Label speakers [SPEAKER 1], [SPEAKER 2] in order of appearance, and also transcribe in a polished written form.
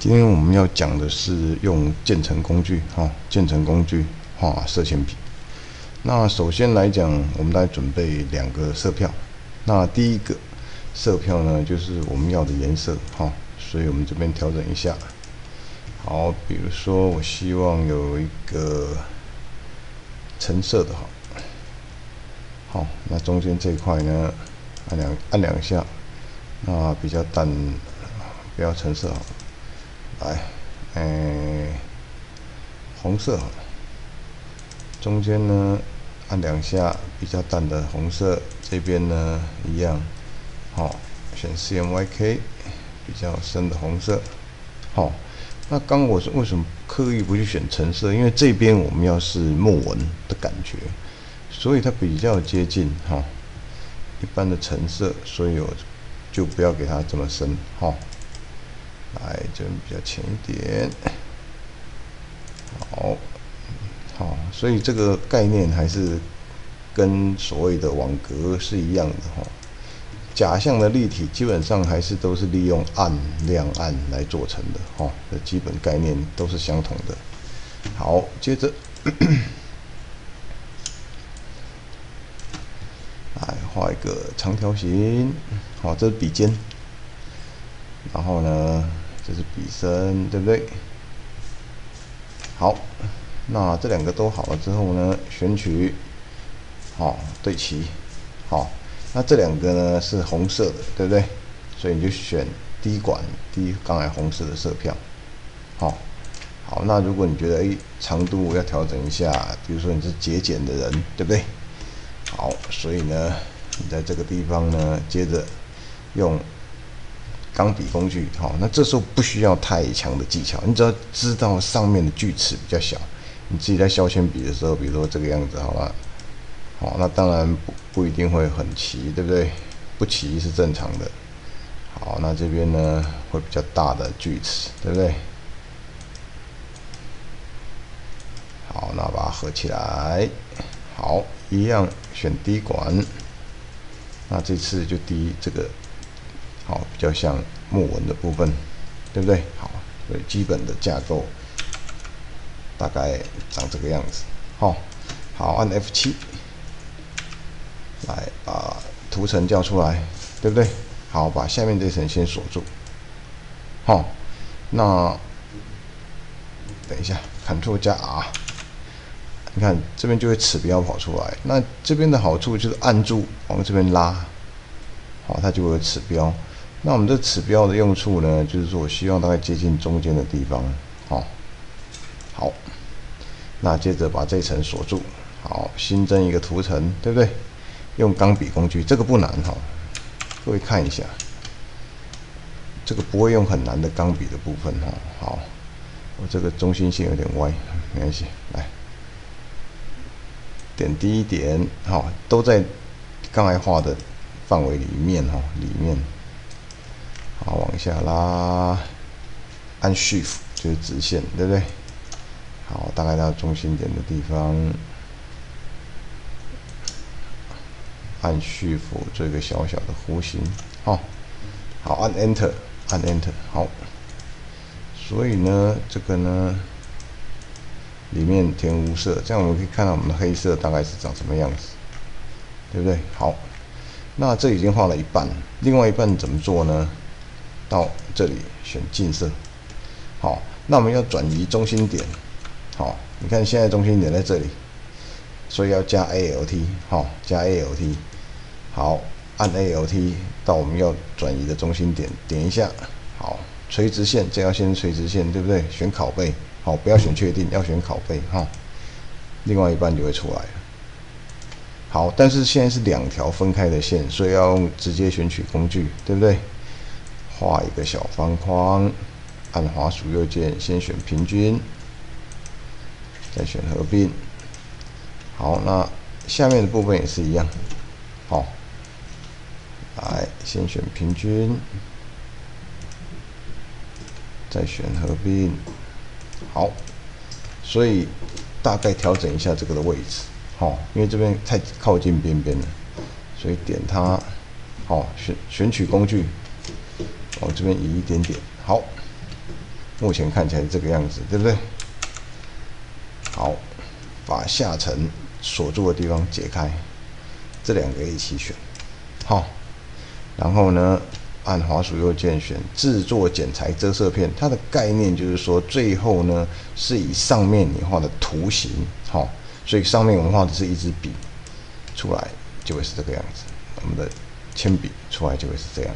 [SPEAKER 1] 今天我们要讲的是用渐层工具，渐层工具画色铅笔。那首先来讲，我们来准备2个色票。那第一个色票呢，就是我们要的颜色，所以我们这边调整一下。好，比如说我希望有一个橙色的，好，那中间这一块呢，按两下，那比较淡，不要橙色好了。来，红色好了。中间呢，按2下，比较淡的红色。这边呢，一样，选 CMYK， 比较深的红色。那刚我是为什么刻意不去选橙色？因为这边我们要是木纹的感觉，所以它比较接近一般的橙色，所以我就不要给它这么深来，这边比较浅一点，好，所以这个概念还是跟所谓的网格是一样的假象的立体基本上还是都是利用暗、亮、暗来做成的的基本概念都是相同的。好，接着来画一个长条形，这是笔尖，然后呢，这是笔身，对不对？好，那这2个都好了之后呢，选取，对齐，那这2个呢是红色的，对不对？所以你就选第一管刚才红色的色票，好，那如果你觉得长度要调整一下，比如说你是节俭的人，对不对？好，所以呢，你在这个地方呢，接着用钢笔工具，那这时候不需要太强的技巧，你只要知道上面的锯齿比较小，你自己在削铅笔的时候，比如说这个样子，好了，那当然不一定会很齐，对不对？不齐是正常的。好，那这边呢会比较大的锯齿，对不对？好，那把它合起来。好，一样选低管。那这次就滴这个，比较像木纹的部分，对不对？好，所以基本的架构大概长这个样子。好，按 F7。来把图层叫出来，对不对？好，把下面这层先锁住。那等一下 ，Ctrl 加 R， 你看这边就会齿标跑出来。那这边的好处就是按住往这边拉，它就会有齿标。那我们这齿标的用处呢，就是说我希望大概接近中间的地方。好，那接着把这层锁住。好，新增一个图层，对不对？用钢笔工具，这个不难各位看一下，这个不会用很难的钢笔的部分好，我这个中心线有点歪，没关系，来，点低一点，都在刚才画的范围里面里面，好，往下拉，按 Shift 就是直线，对不对？好，大概到中心点的地方。按Shift做一个小小的弧形，好，按 Enter， 好。所以呢，这个呢，里面填无色，这样我们可以看到我们的黑色大概是长什么样子，对不对？好，那这已经画了一半，另外一半怎么做呢？到这里选近色，好，那我们要转移中心点，你看现在中心点在这里，所以要加 ALT，加 ALT。好，按 ALT 到我们要转移的中心点，点一下。好，垂直线，这要先垂直线，对不对？选拷贝，不要选确定，要选拷贝另外一半就会出来了。好，但是现在是2条分开的线，所以要用直接选取工具，对不对？画一个小方框，按滑鼠右键，先选平均，再选合并。好，那下面的部分也是一样，来，先选平均，再选合并。好，所以大概调整一下这个的位置，因为这边太靠近边边了，所以点它，选取工具，往这边移一点点。好，目前看起来是这个样子，对不对？好，把下层锁住的地方解开，这两个一起选，好，然后呢，按滑鼠右键选制作剪裁遮色片，它的概念就是说，最后呢是以上面你画的图形，好，所以上面我们画的是一支笔，出来就会是这个样子，我们的铅笔出来就会是这样。